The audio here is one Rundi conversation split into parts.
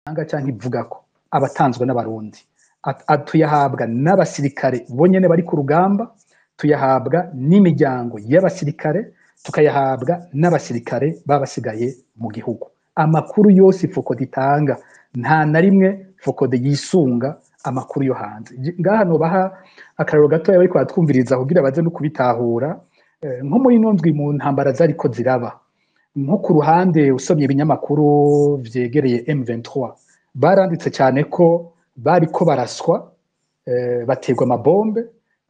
anga canke ivuga ko abatanzwe n'abarundi tuyahabwa n'abasirikare bonyene bari ku rugamba, tuyahabwa n'imiryango y'abasirikare, tukayahabwa n'abasirikare babasigaye mu gihugu. Amakuru yose Focode itanga nta na rimwe Focode yisunga amakuru yo hanze. Ngaha nobaha akarero gatoya bariko baratwumviriza kugira baze no kubitahura, nko muri ino ndwi mu ntambara zariko ziraba, nko ku ruhande usomye ibinyamakuru vyegereye M23 baranditse cyane ko bariko baraswa, baterwa amabombe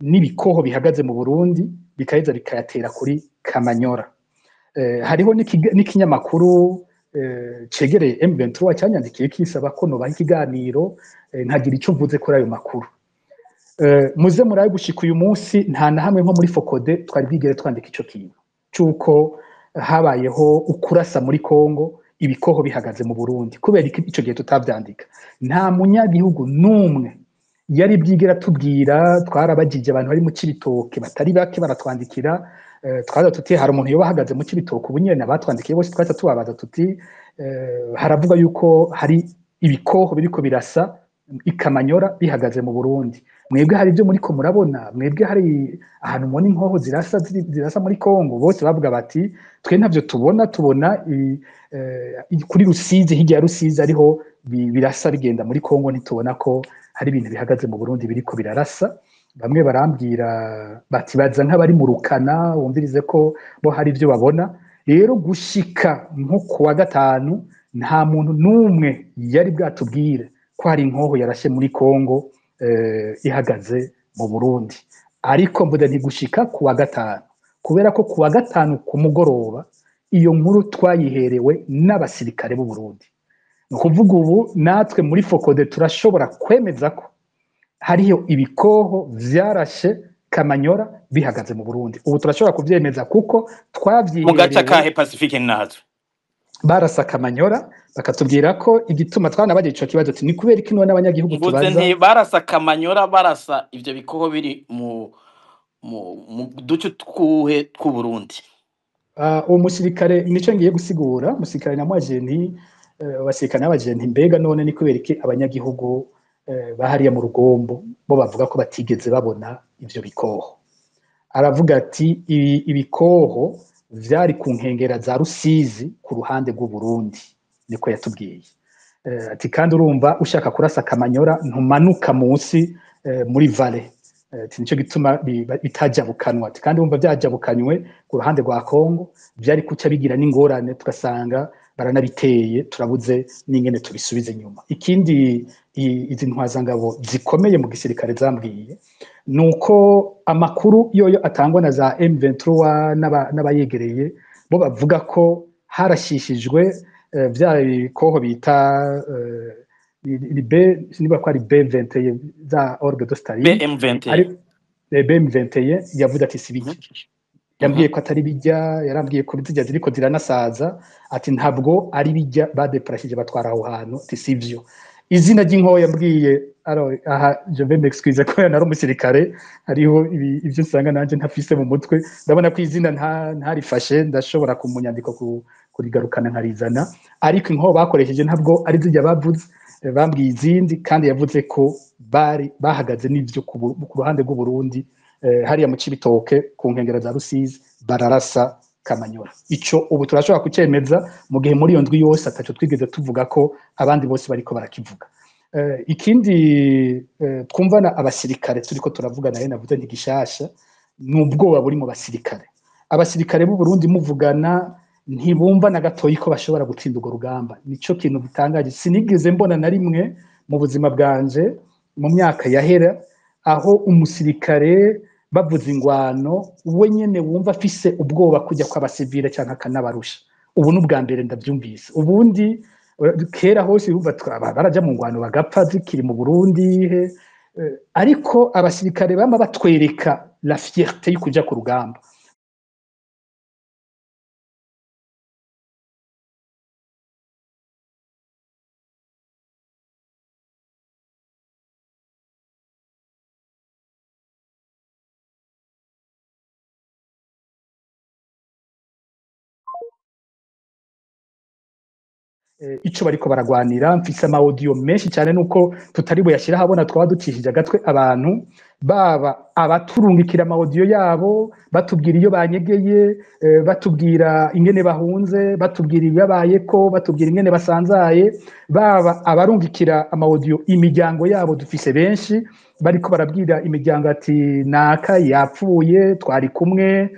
n'ibikoho bihagaze mu Burundi bikaheza bikayatera kuri Kamanyora. Hariho n'ikinyamakuru cegereye M23 cyanyandikiye kisaba ko nobaha ikiganiro nkagira icyo mvuze kuri ayo makuru. Muze murabe gushika uyu munsi nta na hamwe nko muri Focode twari bwigere twandika ico kintu cuko habayeho ukurasa muri Kongo ibikoho bihagaze mu Burundi. Kubera ico gihe tutavyandika, nta munyagihugu numwe yari bwigera tubwira. Twarabajije abantu bari mu Cibitoke batari bake baratwandikira, twaza tuti hari umuntu yoba ahagaze mu Cibitoke ubu nyene abatwandikiye bose twaza tubabaza tuti haravuga yuko hari ibikoho biriko birasa ikamanyora bihagaze mu Burundi. Mwebwe hari ibyo muriko murabona? Mwebwe hari ahantu mubona inkoho zirasa muri Kongo? Bose bavuga bati twe ntavyo tubona kuri Rusizi, hirya ya Rusizi ariho birasa bigenda muri Kongo, ntitubona ko hari ibintu bihagaze mu Burundi biriko birarasa. Bamwe barambwira bati baza nk'abari mu Rukana wumvirize ko bo hari ibyo babona. Rero gushika nko kuwa gatanu nta muntu numwe yari bwatubwire ko hari inkoho yarashe muri Kongo ihagaze mu Burundi. Ariko mvuga ntigushika kuwa gatanu, kubera ko kuwa gatanu ku mugoroba iyo nkuru twayiherewe n'abasirikare b'u Burundi. Ni ukuvuga ubu natwe muri Focode turashobora kwemeza ko hariyo ibikoho vyarashe Kamanyora bihagaze mu Burundi. Ubu turashobora kuvyemeza kuko twavyiherewe mu gace kahe Pacifique natwe barasa Kamanyora, bakatubwira ko igituma twanabaje ico kibazo ni kubera iki none abanyagihugu tubaza nti barasa Kamanyora, barasa ivyo bikoho biri mu duce tw'u Burundi. Uwo musirikare nico ngiye gusigura. Musirikare namwaje nti abasirikare nabaje nti mbega none ni kubera iki abanyagihugu bahariya mu Rugombo bo bavuga ko batigeze babona ivyo bikoho. Aravuga ati ibikoho vyari ku nkengera za Rusizi ku ruhande rw'u Burundi, niko yatubwiye. Ati kandi urumva ushaka kurasa Kamanyora ntumanuka munsi muri vale. Nico gituma bitajabukanwa. Ati kandi urumva byajabukanywe ku ruhande rwa Kongo byari kuca bigira n'ingorane, tugasanga baranabiteye turabuze n'ingene tubisubize nyuma. Ikindi izi ntwazangabo zikomeye mu gisirikare zambwiye nuko amakuru yoyo atangwa na za M23 n'abayegereye bo bavuga ko harashishijwe vya bikoho bita niba ko ari B21 za orgue de Staline, BM21 yavuze ati sibiki. Yambwiye ko atari bijya, yarambwiye ko bizijya ziriko ziranasaza, ati ntabwo ari bijya badeprashije batwara aho hantu, ati sivyo. Izina ry'inkoho yambwiye aha je vais m'excuser ko nari umusirikare, hariho ivyo usanga nanje ntafise mu mutwe. Ndabona ko izina ntarifashe, ndashobora kumunyandiko kurigarukana nkarizana, ariko inkoho bakoresheje ntabwo ari zijya bavuze, bambwiye izindi, kandi yavuze ko bahagaze n'ivyo ku ruhande rw'u Burundi, hariya mu Cibitoke ku nkengero za Rusizi bararasa Kamanyora. Ico ubu turashobora kucemeza mu gihe muri iyo ndwi yose ataco twigeze tuvuga ko abandi bose bariko barakivuga. Ikindi twumvana abasirikare turiko turavugana nayo navuze nti gishasha n'ubwoba buri mu basirikare. Abasirikare b'u Burundi muvugana ntibumva na gatoyi ko bashobora gutsinda urwo rugamba. Nico kintu gitangaje sinigeze mbona na rimwe mu buzima bwanje mu myaka yahera aho umusirikare bavuze ingwano we nyene wumva afise ubwoba kujya kw'abasivile cyangwa akanabarusha. Ubu n'ubwa mbere ndavyumvise. Ubundi kera hose urumva baraja mu ngwano bagapfa zikiri mu Burundi, ariko abasirikare bama batwereka la fierté yo kuja ku rugamba. ico bariko baragwanira. Mfise ama audio menshi cyane nuko tutari buyashira habona twaba ducishije agatwe abantu baba abaturungikira ama audio yabo batubwira iyo banyegeye, batubwira ingene bahunze, batubwira ibibabayeko, batubwira ingene basanzaye, baba abarungikira ama audio imiryango yabo. Dufise benshi bariko barabwira imiryango ati naka yapfuye, twari kumwe,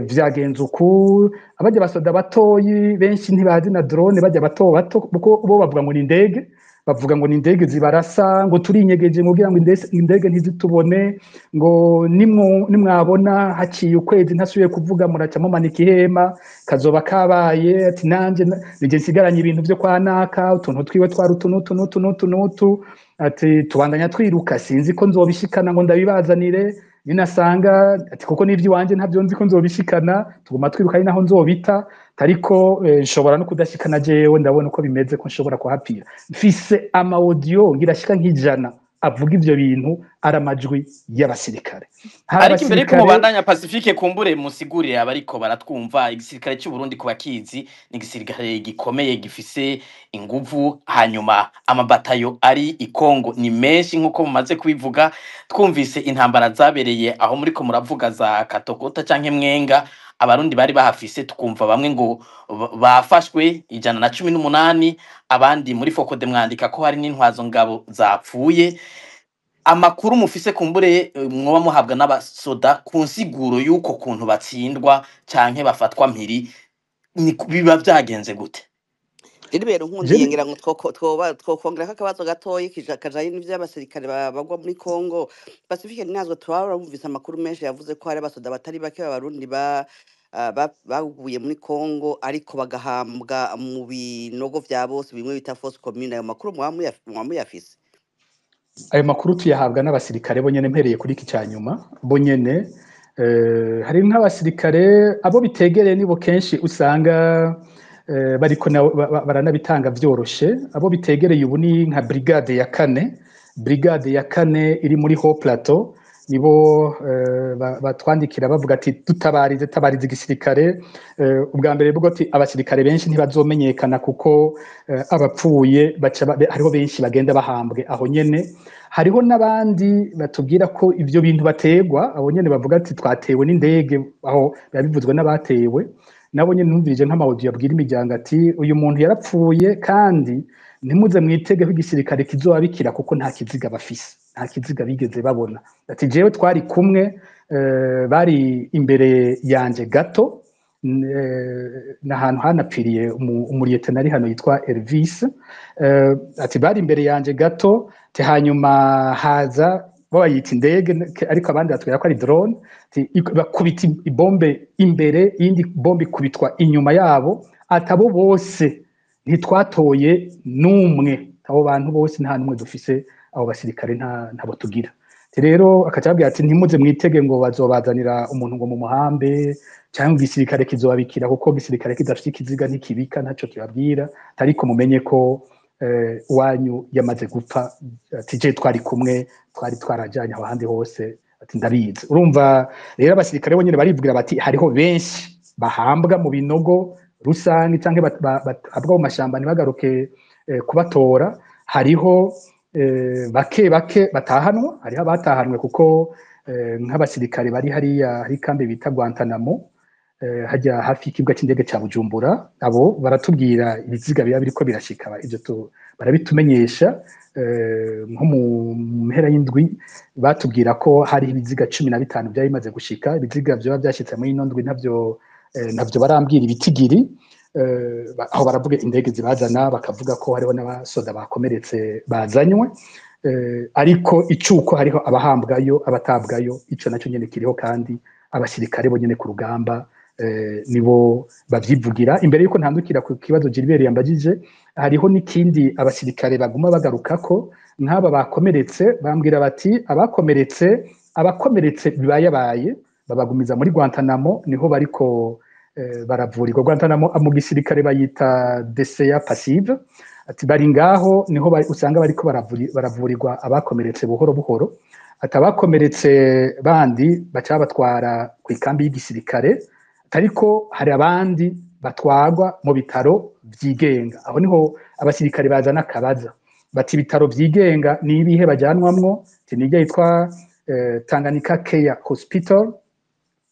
vyagenze uku. Abajya basoda batoyi benshi ntibazi na drone, bajya bato bato kuko bo bavuga ngo ni indege, bavuga ngo ni indege zibarasa, ngo turinyegeje kugira ngo indege ntizitubone, ngo nimwabona haciye ukwezi ntasubiye kuvuga muraca mumanika ihema kazoba kabaye. Ati nanje nije nsigaranye ibintu byo kwa naka, utuntu twiwe twari utu. Ati tubandanya twiruka, sinzi ko nzobishikana ngo ndabibazanire, ninasanga ati kuko n'ivyo wanje ntavyo nzi ko nzobishikana, tuguma twiruka ari naho nzobita, ariko nshobora no kudashikana jewe, ndabona uko bimeze ko nshobora kuhapira. Mfise ama audio ngirashika nk'ijana avuga ivyo bintu, ari amajwi y'abasirikare. Ariko imbere ko mubandanya Pacifique, kumbure musigurire abariko baratwumva, igisirikare cy'u Burundi ku bakizi ni igisirikare gikomeye gifise inguvu, hanyuma amabatayo ari i Kongo ni menshi nkuko mumaze kubivuga. Twumvise intambara zabereye aho muriko muravuga za Katogota canke Mwenga, abarundi bari bahafise, tukumva bamwe ngo bafashwe 118, abandi muri Fokode mwandika ko hari n'intwazo ngabo zapfuye. Amakuru mufise kumbure mwoba muhabwa n'abasoda ku nsiguro yuko kuntu batsindwa canke bafatwa mpiri, biba vyagenze gute? Rero nkundiye ngira ngo twokongera akabazo gatoyi kajaye n'ivy'abasirikare bagwa muri Kongo. Pacifique ninazwe twabumvise amakuru menshi yavuze ko hari abasoda batari bake b'abarundi baguye muri Kongo ariko bagahambwa mu binogo vya bose bimwe bita fosse commune. Ayo makuru mwamuyafise? Ayo makuru tuyahabwa n'abasirikare bonyene. Mpereye kuri iki cyanyuma bonyene, hari nk'abasirikare abo bitegereye nibo kenshi usanga bariko baranabitanga vyoroshe. Abo bitegereye ubu ni nka brigade ya 4, brigade ya 4 iri muri Haut Plateau, nibo batwandikira bavuga ati tabarize igisirikare. Ubwa mbere bwo ati abasirikare benshi ntibazomenyekana kuko abapfuye hariho benshi bagenda bahambwe aho nyene. Hariho n'abandi batubwira ko ivyo bintu bategwa, abo nyene bavuga ati twatewe n'indege, aho yabivuzwe n'abatewe. Nabo nyene numvirije nk'amaudio yabwira imiryango ati uyu muntu yarapfuye, kandi ntimuze mwitege ko igisirikare kizobabikira kuko nta kiziga bafise, nta kiziga bigeze babona. Ati jewe twari kumwe, bari imbere yanje gato, n'ahantu hanapfiriye umuriyetenari hano yitwa Elvis. Ati bari imbere yanje gato, hanyuma haza bayita indege, ariko abandi batubwira ko ari drone. Bakubita ibombe imbere, iyindi bombe ikubitwa inyuma yabo. Atabo bose ntitwatoye n'umwe, abo bantu bose nta numwe dufise, abo basirikare ntabo tugira. Rero akacabwira ati ntimuze mwitege ngo bazobazanira umuntu ngo mu muhambe cyangwa igisirikare kizobabikira, kuko igisirikare kidafite ikiziga ntikibika, ntaco kibabwira. Ariko mumenye ko wanyu yamaze gupfa. Ati je twari kumwe, twari twarajanye aho handi hose. Ati ndabizi. Urumva rero abasirikare bonyene barivugira bati hariho benshi bahambwa mu binogo rusange canke bahabwa mu mashamba ntibagaruke kubatora. Hariho bake batahanwa, hariho abatahanwe kuko nk'abasirikare bari hariya hari kambi bita Guantanamo, hajya hafi y'ikibuga cy'indege cya Bujumbura. Abo baratubwira ibiziga biba biriko birashika, ivyo barabitumenyesha. Nko mu mpera y'indwi batubwira ko hari ibiziga 15 byari bimaze gushika. Ibiziga byo byashitse muri ino ndwi navyo barambwira ibitigiri. Aho baravuga indege zibazana, bakavuga ko hariho n'abasoda bakomeretse bazanywe. Ariko icuko hariho abahambwayo abatabwayo, ico nacyo nyene kiriho, kandi abasirikare bonyene ku rugamba nibo bavyivugira. Imbere yuko ntandukira ku kibazo Gilbert yambagije, hariho n'ikindi abasirikare baguma bagarukako, nk'aba bakomeretse bambwira bati abakomeretse bibayabaye babagumiza muri Guantanamo, niho bariko baravurirwa. Guantanamo mu gisirikare bayita DCA passive. Ati bari ngaho niho usanga bariko baravurirwa abakomeretse buhoro buhoro. Ati abakomeretse bandi baca batwara ku ikambi y'igisirikare, ariko hari abandi batwagwa mu bitaro vyigenga. Aho niho abasirikare bazana akabaza bati ibitaro vyigenga ni ibihe bajyanwamwo, tinijya yitwa Tanganyika Care Hospital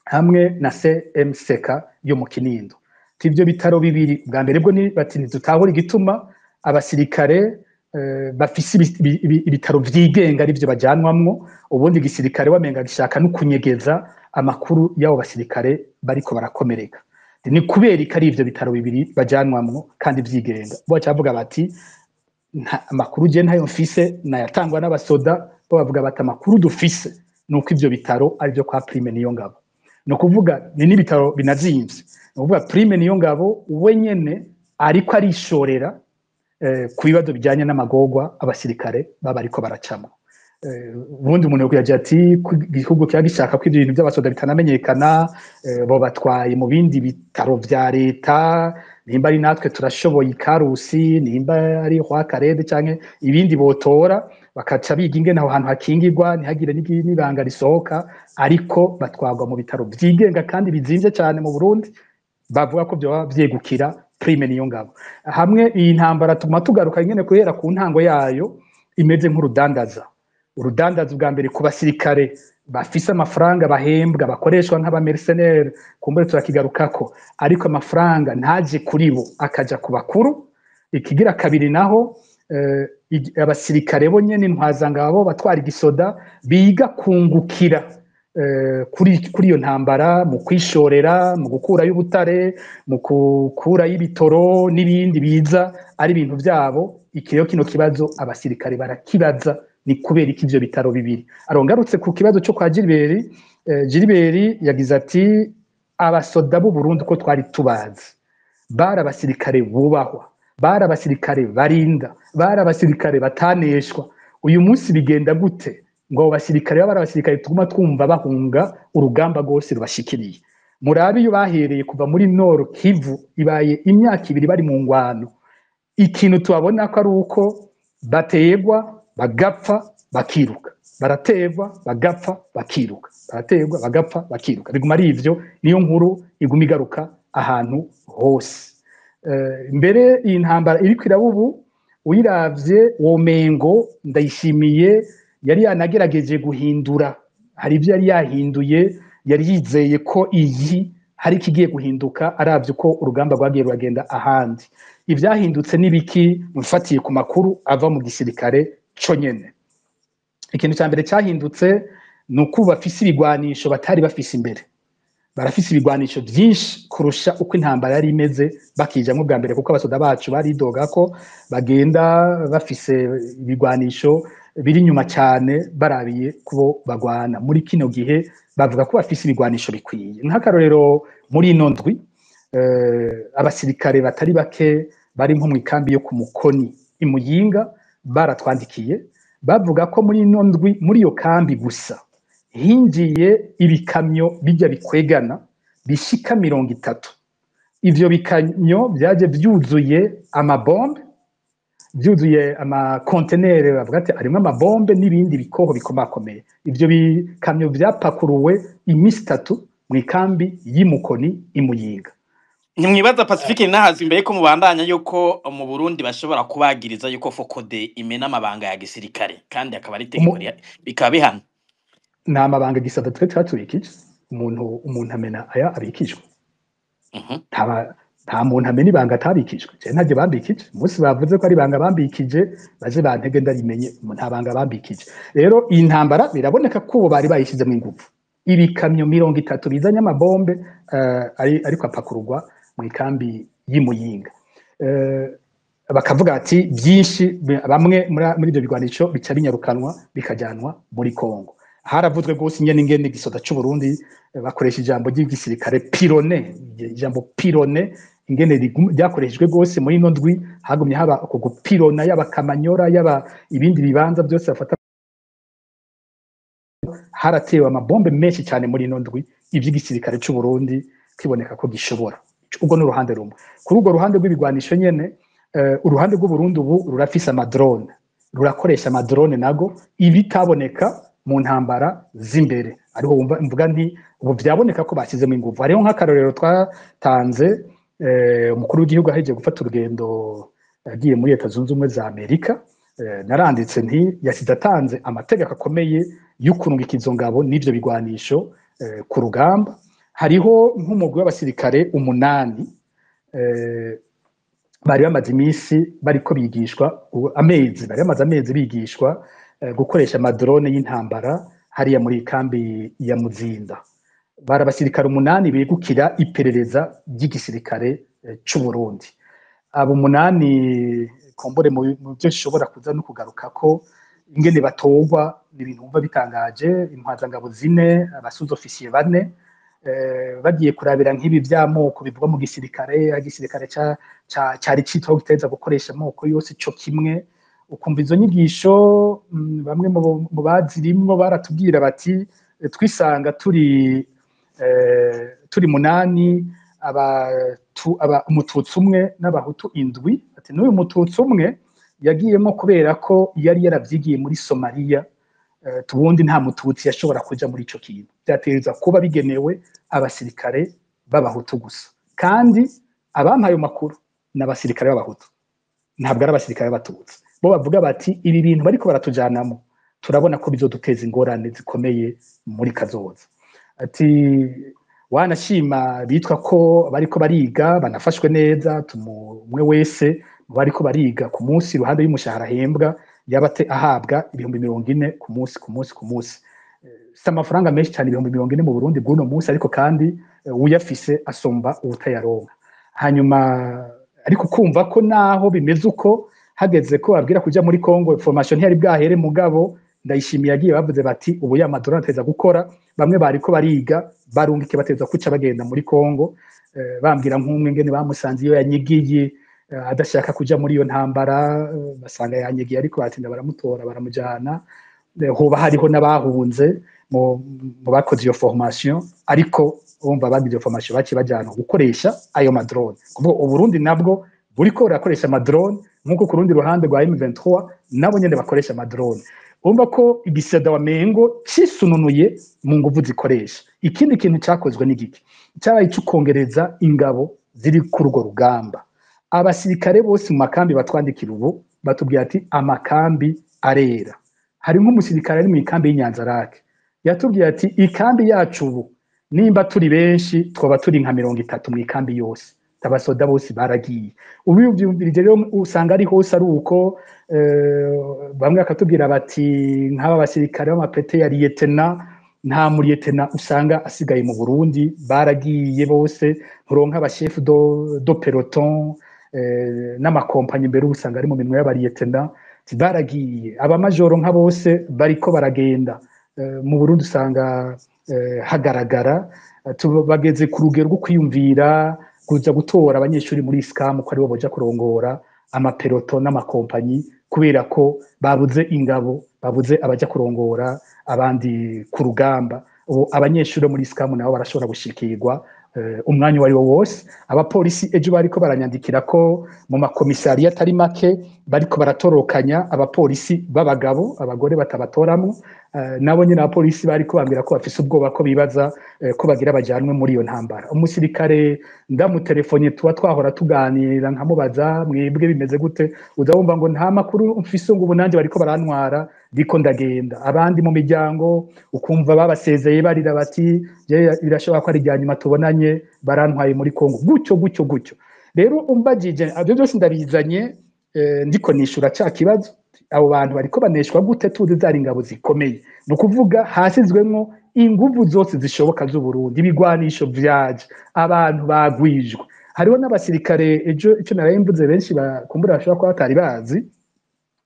hamwe na CMCK yo mu Kinindo. Ivyo bitaro bibiri bwa mbere bwo ni bati ntitutahura igituma abasirikare bafise ibitaro vyigenga arivyo bajyanwamwo, ubundi gisirikare wamenga gishaka no kunyegeza amakuru y'abo basirikare bariko barakomereka. Ni kubera ko ari ivyo bitaro bibiri bajyanwamwo kandi vyigenga. Bo cavuga bati amakuru je ntayo mfise nayatangwa n'abasoda, bo bavuga bati amakuru dufise nuko ivyo bitaro arivyo kwa Prime Niyongabo. No kuvuga ni n'ibitaro binazimvye. No kuvuga Prime Niyongabo we nyene ariko arishorera ku bibazo bijyanye n'amagorwa abasirikare baba ariko baracamo. Ubundi umuntu yagira ati igihugu kiba gishaka ko ibyo bintu by'abasoda bitanamenyekana, bo batwaye mu bindi bitaro vya leta, nimba ari natwe turashoboye Ikarusi, nimba ari kwa Karede canke ibindi botora bakaca biga ingene aho hantu hakingirwa ntihagire n'ibanga risohoka, ariko batwagwa mu bitaro vyigenga kandi bizimvye cyane mu Burundi, bavuga ko byo vyegukira Prime Niyongabo. Hamwe iyi ntambara tuma tugaruka nyene kuhera ku ntango yayo imeze nk'urudandaza. Urudandaza bwa mbere ku basirikare bafise amafaranga bahembwa bakoreshwa nk'aba mercenaires, kumbure turakigarukako, ariko amafaranga ntaje kuri bo akaja ku bakuru. Ikigira kabiri naho abasirikare bo nyene ntwazangabo batwara igisoda biga kungukira kuri iyo ntambara, mu kwishorera, mu gukura y'ubutare, mu gukura y'ibitoro n'ibindi biza ari ibintu byabo. Ikiriyo kino kibazo abasirikare barakibaza, ni kubera iki ivyo bitaro bibiri. Arongarutse ku kibazo cyo kwa Gilbert yagize ati abasoda b'u Burundi ko twari tubazi bari abasirikare bubahwa, bari abasirikare barinda, bari abasirikare bataneshwa. Uyu munsi bigenda gute ngo abo basirikare baba ari abasirikare tuguma twumva bahunga urugamba rwose rubashikiriye? Murabe iyo bahereye kuva muri Nord Kivu ibaye imyaka ibiri bari mu ngwano, ikintu tubabona ko ari uko bategwa bagapfa bakiruka, barategwa bagapfa bakiruka, barategwa bagapfa bakiruka, biguma ari ivyo. Niyo nkuru iguma igaruka ahantu hose. Mbere iyi ntambara iriko irabubu uyiravye womengo Ndayishimiye yari yanagerageje guhindura, hari ibyo yari yahinduye, yari yizeye ko iyi hari kigiye guhinduka, aravye ko urugamba rwagiye ruragenda ahandi. Ivyahindutse nibiki mufatiye ku makuru ava mu gisirikare co nyene. Ikintu cya mbere cyahindutse nuko bafise ibigwanisho batari bafise imbere. Barafise ibigwanisho byinshi kurusha uko intambara yari imeze bakijamwe bwa mbere, kuko abasoda bacu baridoga ko bagenda bafise ibigwanisho biri nyuma cyane barabiye kubo bagwana. Muri kino gihe bavuga ko bafise ibigwanisho bikwiye. Nk'akarorero muri ino ndwi abasirikare batari bake bari nko mu ikambi yo ku Mukoni i Muyinga baratwandikiye bavuga ko muri ino ndwi muri iyo kambi gusa hinjiye ibikamyo bijya bikwegana bishika 30. Ivyo bikamyo byaje byuzuye amabombe, byuzuye amakontenere, bavuga ati arimo amabombe n'ibindi bikoho bikomakomeye. Ivyo bikamyo byapakuruwe imisi 3 mu ikambi y'Imukoni i Muyinga. Nimwibaza Pacifique nahazi imbere ko mubandanya yuko mu Burundi bashobora kubagiriza yuko Fokode imena amabanga ya gisirikare kandi akaba ari tegeko bikaba bihana. Nta mabanga gisada twe twatubikije, umuntu amena aya abikijwe. Nta muntu amena ibanga atabikijwe. Je ntaje bambikije, umunsi bavuze ko ari ibanga bambikije baje bantege ndarimenye, nta banga bambikije. Rero iyi ntambara biraboneka ko bari bayishize mu ingufu. Ibikamyo 30 bizanye amabombe ariko apakururwa mu ikambi y'Imuyinga. Bakavuga ati byinshi bamwe muri ibyo bigwanisho bica binyarukanwa bikajyanwa muri Kongo. Haravuzwe gose ingene igisoda cy'u Burundi bakoresha ijambo ry'igisirikare pirone, ijambo pirone ingene ryakoreshejwe gose muri ino ndwi. Hagumye haba uko gupirona y'abakamanyora yaba ibindi bibanza byose bafata. Haratewe amabombe menshi cyane muri ino ndwi, ivy'igisirikare cy'u Burundi kiboneka ko gishobora. Ubwo n'uruhande rumwe. Kuri urwo ruhande rw'ibigwanisho nyene, uruhande rw'u Burundi ubu rurafise amadrone, rurakoresha amadrone nago ibitaboneka mu ntambara z'imbere. Ariho mvuga nti ubu byaboneka ko bashyizemo ingufu. Hariho nk'akarorero twatanze umukuru w'igihugu ahejeje gufata urugendo agiye muri Leta Zunze Ubumwe za Amerika, naranditse nti yasize atanze amategeko akomeye y'ukurungika izo ngabo n'ivyo bigwanisho ku rugamba. Hariho nk'umugwi w'abasirikare 8 bari bamaze iminsi bariko bigishwa bari bamaze amezi bigishwa gukoresha amadrone y'intambara hariya muri kambi ya Muzinda. Bari abasirikare 8 begukira iperereza ry'igisirikare c'u Burundi. Abo 8 kombore mu byo shobora kuza no kugaruka ko ingene batogwa n'ibintu umva bitangaje. Intwazangabo 4, abasuzo ofisiye 4, bagiye kurabira nk'ibi vy'amoko bivugwa mu gisirikare. Igisirikare cari citwa guteza gukoresha amoko yose co kimwe. Ukumva izo nyigisho bamwe mu bazirimwo baratubwira bati twisanga turi 8 umututsi umwe n'abahutu 7. Ati n'uyu mututsi umwe yagiyemo kubera ko yari yaravyigiye muri Somalia. Tubundi nta mututsi yashobora kuja muri ico kintu, byatereza kuba bigenewe abasirikare b'abahutu gusa, kandi abampaye makuru n'abasirikare b'abahutu, ntabwo ari abasirikare b'abatutsi. Bo bavuga bati ibi bintu bariko baratujanamo turabona ko bizoduteza ingorane zikomeye muri kazoza. Ati wanashima bitwa ko bariko bariga banafashwe neza, umwe wese bariko bariga ku munsi ruhande y'umushahara hembwa yabate ahabwa 40,000 ku munsi. Si amafaranga menshi cyane 40,000 mu Burundi bw'uno munsi, ariko kandi uyafise asomba ubutayaronka. Hanyuma ariko kumva ko naho bimeze uko hageze ko babwira kuja muri Kongo information ntiyari bwahere, mugabo Ndayishimiye yagiye bavuze bati ubu ya madrone ateza gukora. Bamwe bariko bariga barungike bateza kuca bagenda muri Kongo, bambwira nk'umwe ngene bamusanze iyo yanyigiye adashaka kuja muri iyo ntambara, basanga yanyigiye ariko batinda baramutora baramujana. Hoba hariho n'abahunze mu bakoze iyo formation, ariko bumva bagize iyo formation baki bajana gukoresha ayo madrone. Kuvuga Uburundi nabwo buriko burakoresha madrone nkuko ku rundi ruhande rwa M23 nabo nyene bakoresha madrone. Umva ko igiseda wa Mengo cisununuye mu nguvu zikoresha. Ikindi kintu cyakozwe n'igiki cyabaye cyukongereza ingabo ziri ku rugo rugamba. Abasirikare bose mu makambi batwandikira ubu batubwiye ati amakambi arera. Hari nk'umusirikare ari mu ikambi y'Inyanzarake yatubwiye ati ikambi yacu ubu nimba turi benshi twaba turi nka 30 mu ikambi yose, abasoda bose baragiye. Ubu byumvirije rero usanga ari hose ari uko bamwe akatubwira bati nk'aba basirikare b'amapete ya lieutenant nta muri lieutenant usanga asigaye mu Burundi, baragiye bose. Nturonka aba chef do peloton n'amakompanyi mbere usanga ari mu minwe y'aba lieutenant baragiye. Aba majoro nka bose bariko baragenda. Mu Burundi usanga hagaragara bageze ku rugero rwo kwiyumvira kuza gutora abanyeshuri muri SCAM ko ari bo boja kurongora amapeloton n'amakompanyi, kubera ko babuze ingabo, babuze abaja kurongora abandi ku rugamba. Ubu abanyeshuri muri SCAM nabo barashobora gushikirwa umwanya wari wo wose. Abapolisi ejo bariko baranyandikira ko mu makomisari atari make bariko baratorokanya abapolisi b'abagabo, abagore batabatoramo. Nabo nyine abapolisi bariko bambira ko bafise ubwoba ko bibaza ko bagira bajanwe muri iyo ntambara. Umusirikare ndamutelefone tuba twahora tuganira nkamubaza mwebwe bimeze gute, uzabumva ngo nta makuru mfise ngo ubunanje bariko barantwara ndiko ndagenda. Abandi mu miryango ukumva babasezeye barira bati birashobora ko ari rya nyuma tubonanye barantwaye muri Kongo, gutyo. Rero umbagije abyo byose ndabizanye ndiko nishura cya kibazo. Abo bantu bariko baneshwa gute tuzi zari ingabo zikomeye? No kuvuga hasizwemwo inguvu zose zishoboka z'u Burundi, ibigwanisho vyaje, abantu bagwijwe. Hariho n'abasirikare ejo ico narayimvuze benshi bakumbura bashobora kuba batari bazi,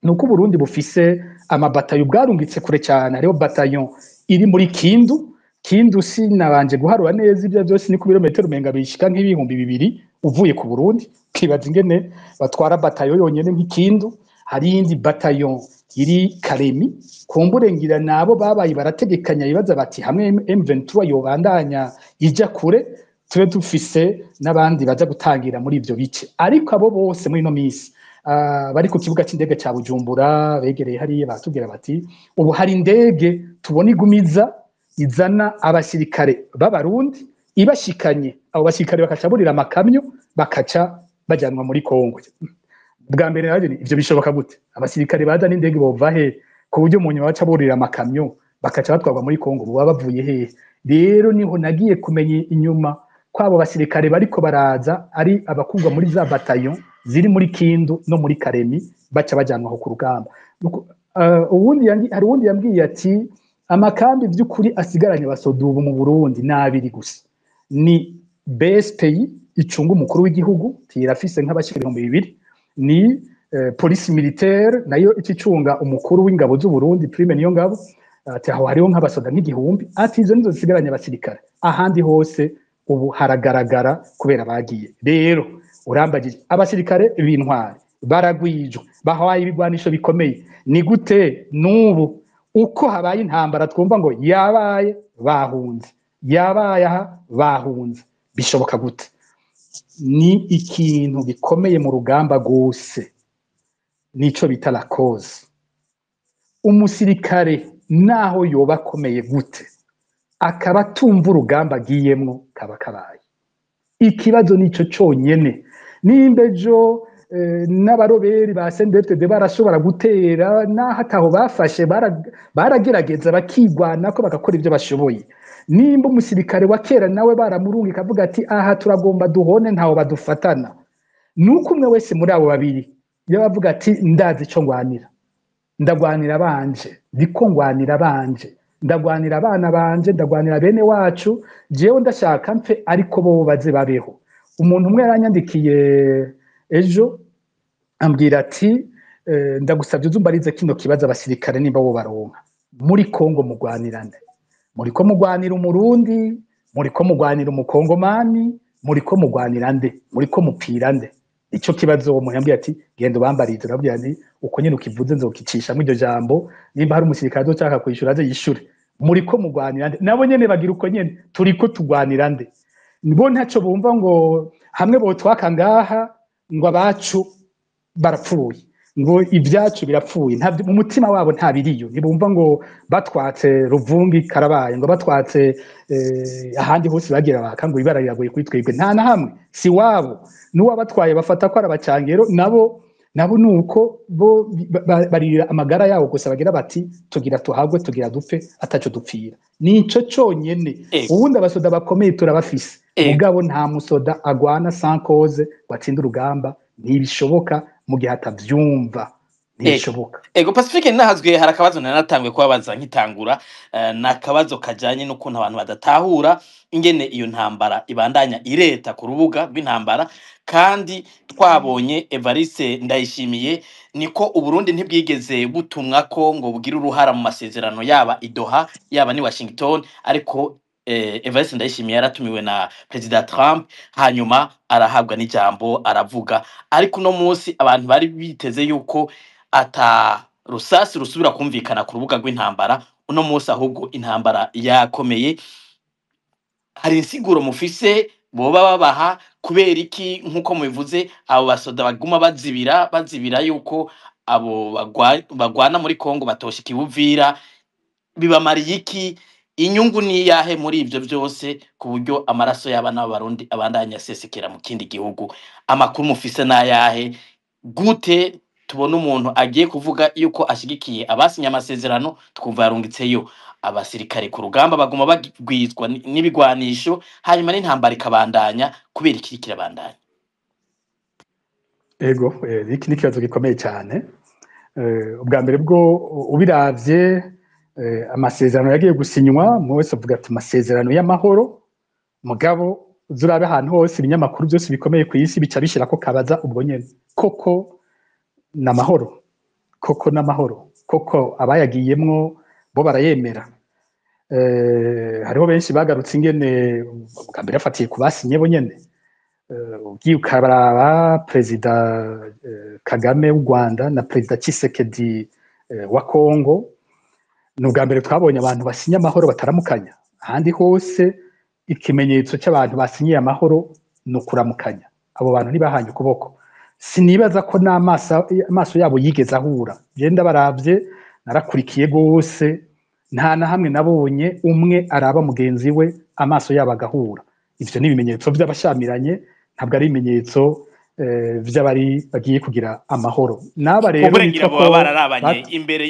nuko Burundi bufise amabatayo bwarungitse kure cyane. Hariho bataillon iri muri Kindu sinabanje guharura neza ibyo byose ni ku birometero menga bishika nk'ibihumbi 2 uvuye ku Burundi. Kibaza ingene batwara batayo yonyene nk'Ikindu. Hari indi bataillon iri Karemi, kumburengira nabo babaye barategekanya ibibaza bati hamwe M23 yobandanya ija kure tube dufise n'abandi baza gutangira muri ivyo bice. Ariko abo bose muri no misi bari ku kibuga c'indege ca Bujumbura begereye hariya batubwira bati ubu hari indege tubona igumiza izana abasirikare b'abarundi ibashikanye abo basirikare bakaca burira amakamyo bakaca bajyanwa muri Kongo. Bwa mbere rero ivyo bishoboka gute? Abasirikare baza n'indege bova he ku buryo mu nyuma baca burira amakamyo bakaca batwarwa muri Kongo baba bavuye he? Rero niho nagiye kumenya inyuma kwabo basirikare bariko baraza ari abakugwa muri za bataillon ziri muri Kindu no muri Karemi baca bajyanwa ku rugamba. Hari uwundi yambwiye ati amakambi by'ukuri asigaranye basodubu mu Burundi nabiri gusa, ni BSPI icunga umukuru w'igihugu tirafise nk'abashika 200, ni police militaire nayo icicunga umukuru w'ingabo z'u Burundi Prime niyo ngabo, ati aho hariho nk'abasoda nk'igihumbi, ati izo nizo zisigaranye abasirikare, ahandi hose ubu haragaragara kubera bagiye. Rero urambagije abasirikare b'intwari baragwijwe bahaye ibigwanisho bikomeye, ni gute n'ubu uko habaye intambara twumva ngo yabaye bahunze, yabaye aha bahunze? Bishoboka gute? Ni ikintu gikomeye mu rugamba gose, nico bita la cause. Umusirikare naho yoba akomeye gute akaba tumva urugamba agiyemwo kaba kabaye ikibazo, nico conyene. Nimbejo n'abaroberi ba CNDD barashobora gutera naho ataho bafashe, baragerageza bakigwana ko bagakora ibyo bashoboye. Nimba umusirikare wa kera nawe baramurunga ikavuga ati aha turagomba duhone ntaho badufatana, nuko umwe wese muri abo babiri yabavuga ati ndazi ico ngwanira, ndagwanira banje, ndiko ngwanira banje, ndagwanira abana banje, ndagwanira bene wacu, jewe ndashaka mfe ariko bo baze babeho. Umuntu umwe yaranyandikiye ejo ambwira ati ndagusabye uzumbarize kino kibazo abasirikare nimba bo baronka muri Kongo mugwanirane, muriko mugwanira umurundi, muriko mugwanira umukongomani, muriko mugwanira nde, muriko mupira nde? Ico kibazo uwo muntu yambwiye ati genda ubambarize. Nabwiye nti uko nyene ukivuze nzokicisha mu iryo jambo, nimba hari umusirikare azoshaka kwishura aze yishure, muriko mugwanira nde? Nabo nyene bagira uko nyene, turiko tugwanira nde? Nibo ntaco bumva ngo hamwe botwaka ngaha ngo abacu barapfuye, ngo ibyacu birapfuye, mu mutima wabo nta biriyo. Ntibumva ngo batwatse Ruvungi karabaye, ngo batwatse ahandi hose bagira baka ngo ibara riragoye kwitwebwe, nta na hamwe si wabo. N'uwabatwaye bafata ko arabacangero, nabo nuko bo barira amagara yabo gusa, bagira bati tugira tuhagwe, tugira dupfe ataco dupfira. Nico conyene. Ubundi abasoda bakomeye turabafise, mugabo nta musoda agwana sans cause watsinda urugamba, ntibishoboka mu gihe atavyumva, ntibishoboka. Ego Pacifique nahazwe hari akabazo nanatangwe kubabaza nkitangura, nakabazo kajanye n'ukuntu abantu badatahura ingene iyo ntambara ibandanya ireta ku rubuga rw'intambara, kandi twabonye Evariste Ndayishimiye niko Uburundi ntibwigeze butumwa ko ngo bugira uruhara mu masezerano yaba i Doha yaba ni Washington, ariko Evariste Ndayishimiye yaratumiwe na President Trump, hanyuma arahabwa n'ijambo aravuga. Ariko no munsi abantu bari biteze yuko ata rusasi rusubira kumvikana ku rubuga rw'intambara, uno munsi ahubwo intambara yakomeye. Hari insiguro mufise boba babaha kubera iki nkuko mubivuze abo basoda baguma bazibira yuko abo bagwana muri Kongo batoshika ibuvira? Bibamariye iki? Inyungu ni yahe muri ivyo byose ku buryo amaraso y'abana b'Abarundi abandanya sesekera mu kindi gihugu? Amakuru mufise na yahe? Gute tubona umuntu agiye kuvuga yuko ashigikiye abasinya amasezerano twumva yarungitseyo abasirikare ku rugamba baguma bagwizwa n'ibigwanisho, hanyuma n'intambara ikabandanya kubera iki kirabandanya? Ego iki ni kibazo gikomeye cyane. Ubwa mbere bwo ubiravye amasezerano yagiye gusinywa, mu wese avuga ati amasezerano y'amahoro, mugabo zurabe ahantu hose ibinyamakuru byose bikomeye ku isi bica bishira ko kabaza ubwo nyene koko n'amahoro, koko n'amahoro, koko abayagiyemwo bo barayemera. Hariho benshi bagarutse ingene bwa mbere afatiye ku basinye bo nyene, ugiye ukabaraba Perezida Kagame w'u Rwanda na Perezida Tshisekedi wa Kongo, n'ubwa mbere twabonye abantu basinya amahoro bataramukanya. Ahandi hose ikimenyetso cy'abantu basinyiye amahoro no kuramukanya. Abo bantu ntibahanye ukuboko. Sinibaza ko n'amaso yabo yigeze ahura. Genda baravye, narakurikiye gose, nta na hamwe nabonye umwe araba mugenzi we amaso yabo agahura. ivyo ni ibimenyetso vy'abashamiranye ntabwo ari ibimenyetso vy'abari bagiye kugira amahoro n'aba rero kumbure ngira bitwa boba ko bararabanye imbere